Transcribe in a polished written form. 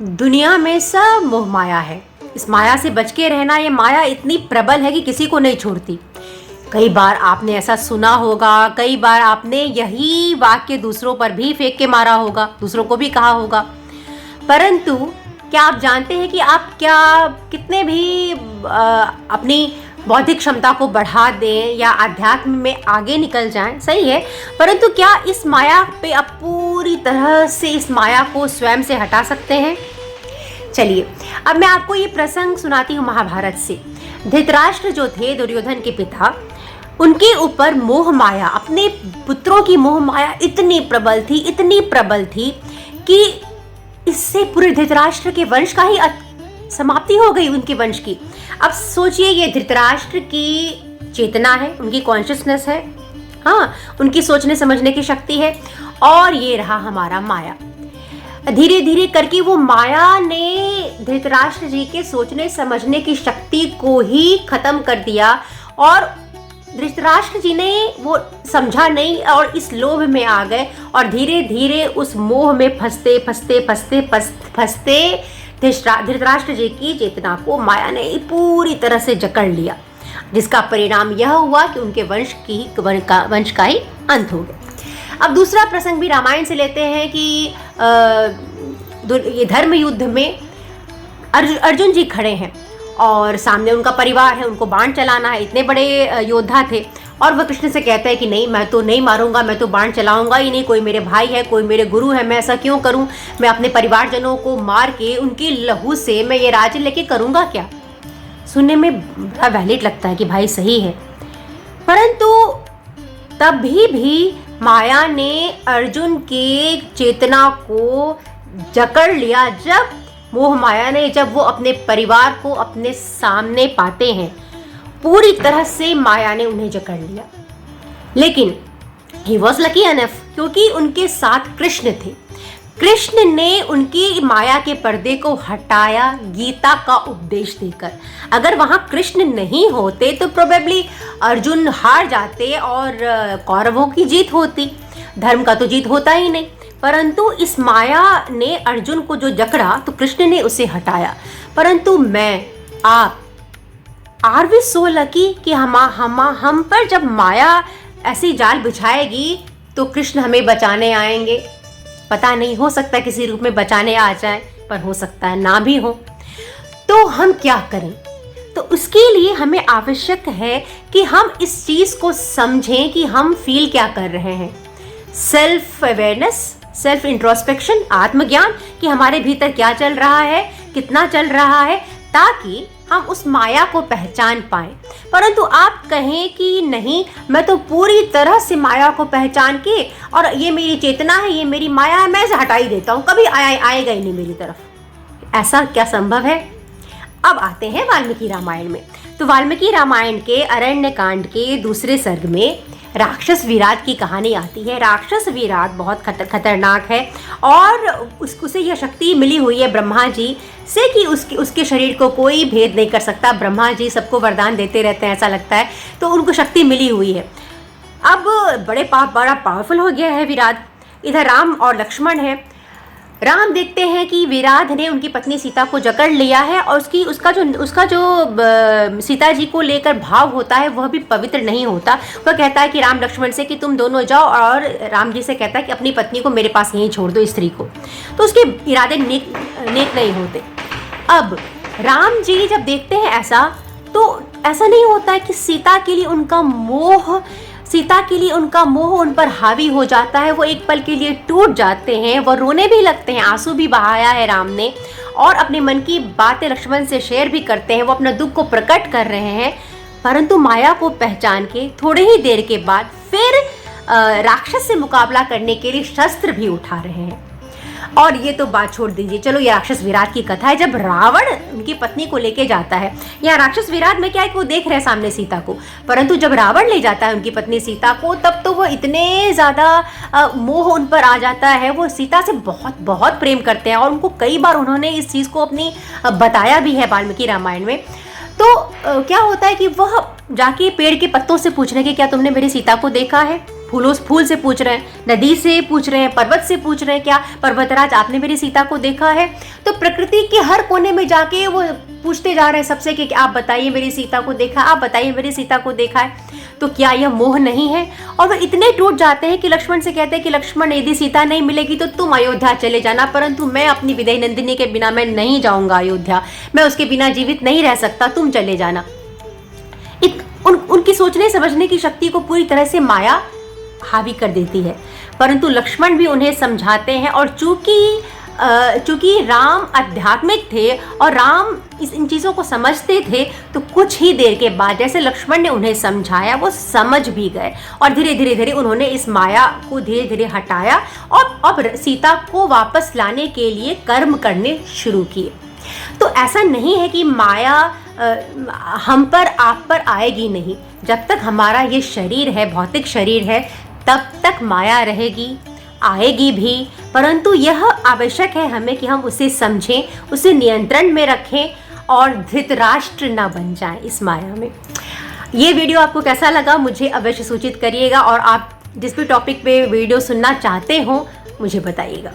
दुनिया में सब मोह माया है। इस माया से बच के रहना, ये माया इतनी प्रबल है कि किसी को नहीं छोड़ती। कई बार आपने ऐसा सुना होगा, कई बार आपने यही वाक्य दूसरों पर भी फेंक के मारा होगा, दूसरों को भी कहा होगा। परंतु क्या आप जानते हैं कि आप कितने भी अपनी बौद्धिक क्षमता को बढ़ा दें या अध्यात्म में आगे निकल जाएं, सही है, परंतु क्या इस माया पे आप पूरी तरह से इस माया को स्वयं से हटा सकते हैं? चलिए, अब मैं आपको ये प्रसंग सुनाती हूँ महाभारत से। धृतराष्ट्र जो थे, दुर्योधन के पिता, उनके ऊपर मोह माया, अपने पुत्रों की मोह माया इतनी प्रबल थी कि इससे पूरे धृतराष्ट्र के वंश का ही समाप्ति हो गई, उनके वंश की। अब सोचिए, ये धृतराष्ट्र की चेतना है, उनकी कॉन्शियसनेस है, हाँ, उनकी सोचने समझने की शक्ति है, और ये रहा हमारा माया। धीरे धीरे करके वो माया ने धृतराष्ट्र जी के सोचने समझने की शक्ति को ही खत्म कर दिया, और धृतराष्ट्र जी ने वो समझा नहीं और इस लोभ में आ गए, और धीरे धीरे उस मोह में फंसते धृतराष्ट्र जी की चेतना को माया ने पूरी तरह से जकड़ लिया, जिसका परिणाम यह हुआ कि उनके वंश का ही अंत हो गया। अब दूसरा प्रसंग भी रामायण से लेते हैं कि ये धर्म युद्ध में अर्जुन जी खड़े हैं और सामने उनका परिवार है, उनको बाण चलाना है, इतने बड़े योद्धा थे, और वह कृष्ण से कहता है कि नहीं, मैं तो नहीं मारूंगा, मैं तो बाण चलाऊंगा ही नहीं, कोई मेरे भाई है, कोई मेरे गुरु है, मैं ऐसा क्यों करूं, मैं अपने परिवारजनों को मार के उनकी लहू से मैं ये राज्य लेके करूंगा क्या? सुनने में बड़ा वैलिड लगता है कि भाई सही है, परंतु तभी भी माया ने अर्जुन के चेतना को जकड़ लिया। जब मोह माया ने, जब वो अपने परिवार को अपने सामने पाते हैं, पूरी तरह से माया ने उन्हें जकड़ लिया। लेकिन ही वॉज लकी एनफ, क्योंकि उनके साथ कृष्ण थे। कृष्ण ने उनकी माया के पर्दे को हटाया गीता का उपदेश देकर। अगर वहां कृष्ण नहीं होते तो प्रोबेबली अर्जुन हार जाते और कौरवों की जीत होती। धर्म का तो जीत होता ही नहीं, परंतु इस माया ने अर्जुन को जो जकड़ा तो कृष्ण ने उसे हटाया। परंतु मैं, आप, आर वी सो लकी कि हम पर जब माया ऐसी जाल बिछाएगी तो कृष्ण हमें बचाने आएंगे। पता नहीं, हो सकता है किसी रूप में बचाने आ जाए, पर हो सकता है ना भी हो। तो हम क्या करें? तो उसके लिए हमें आवश्यक है कि हम इस चीज को समझें कि हम फील क्या कर रहे हैं। सेल्फ अवेयरनेस, सेल्फ इंट्रोस्पेक्शन, आत्मज्ञान, कि हमारे भीतर क्या चल रहा है, कितना चल रहा है, ताकि हम उस माया को पहचान पाएं। परंतु आप कहें कि नहीं, मैं तो पूरी तरह से माया को पहचान के, और ये मेरी चेतना है, ये मेरी माया है, मैं इसे हटा ही देता हूँ, कभी आएगा ही नहीं मेरी तरफ। ऐसा क्या संभव है? अब आते हैं वाल्मीकि रामायण में। तो वाल्मीकि रामायण के अरण्य कांड के दूसरे सर्ग में राक्षस विराट की कहानी आती है। राक्षस विराट बहुत खतरनाक है, और उसे यह शक्ति मिली हुई है ब्रह्मा जी से कि उसके शरीर को कोई भेद नहीं कर सकता। ब्रह्मा जी सबको वरदान देते रहते हैं, ऐसा लगता है, तो उनको शक्ति मिली हुई है। अब बड़ा पावरफुल हो गया है विराट। इधर राम और लक्ष्मण है। राम देखते हैं कि विराट ने उनकी पत्नी सीता को जकड़ लिया है, और उसका जो सीता जी को लेकर भाव होता है वह भी पवित्र नहीं होता। वह कहता है कि राम लक्ष्मण से कि तुम दोनों जाओ, और राम जी से कहता है कि अपनी पत्नी को मेरे पास यहीं छोड़ दो, स्त्री को। तो उसके इरादे नेक नहीं होते। अब राम जी जब देखते हैं ऐसा, तो ऐसा नहीं होता है कि सीता के लिए उनका मोह उन पर हावी हो जाता है। वो एक पल के लिए टूट जाते हैं, वो रोने भी लगते हैं, आंसू भी बहाया है राम ने, और अपने मन की बातें लक्ष्मण से शेयर भी करते हैं, वो अपना दुख को प्रकट कर रहे हैं। परंतु माया को पहचान के थोड़े ही देर के बाद फिर राक्षस से मुकाबला करने के लिए शस्त्र भी उठा रहे हैं। और ये तो बात छोड़ दीजिए, चलो ये राक्षस विराट की कथा है। जब रावण उनकी पत्नी को लेके जाता है, या राक्षस विराट में क्या है कि वो देख रहे हैं सामने सीता को, परंतु जब रावण ले जाता है उनकी पत्नी सीता को, तब तो वो इतने ज़्यादा मोह उन पर आ जाता है, वो सीता से बहुत बहुत प्रेम करते हैं, और उनको कई बार उन्होंने इस चीज़ को अपनी बताया भी है वाल्मीकि रामायण में। तो क्या होता है कि वह जाके पेड़ के पत्तों से पूछने के, क्या तुमने मेरी सीता को देखा है? फूल से पूछ रहे हैं, नदी से पूछ रहे हैं, पर्वत से पूछ रहे हैं, क्या पर्वतराज आपने मेरी सीता को देखा है? तो प्रकृति के हर कोने में जाके वो पूछते जा रहे हैं सबसे कि आप बताइए मेरी सीता को देखा, आप बताइए मेरी सीता को देखा है। तो क्या यह मोह नहीं है? और वो इतने टूट जाते हैं कि लक्ष्मण से कहते हैं कि लक्ष्मण, यदि सीता नहीं मिलेगी तो तुम अयोध्या चले जाना, परंतु मैं अपनी विदेही नंदिनी के बिना मैं नहीं जाऊंगा अयोध्या, मैं उसके बिना जीवित नहीं रह सकता, तुम चले जाना। उनकी सोचने समझने की शक्ति को पूरी तरह से माया हावी कर देती है, परंतु लक्ष्मण भी उन्हें समझाते हैं। और चूंकि राम आध्यात्मिक थे और राम इन चीज़ों को समझते थे, तो कुछ ही देर के बाद जैसे लक्ष्मण ने उन्हें समझाया वो समझ भी गए और धीरे धीरे उन्होंने इस माया को धीरे धीरे हटाया और अब सीता को वापस लाने के लिए कर्म करने शुरू किए। तो ऐसा नहीं है कि माया हम पर आप पर आएगी नहीं। जब तक हमारा ये शरीर है, भौतिक शरीर है, तब तक माया रहेगी, आएगी भी, परंतु यह आवश्यक है हमें कि हम उसे समझें, उसे नियंत्रण में रखें और धृतराष्ट्र ना बन जाएं इस माया में। ये वीडियो आपको कैसा लगा मुझे अवश्य सूचित करिएगा और आप जिस भी टॉपिक पे वीडियो सुनना चाहते हो मुझे बताइएगा।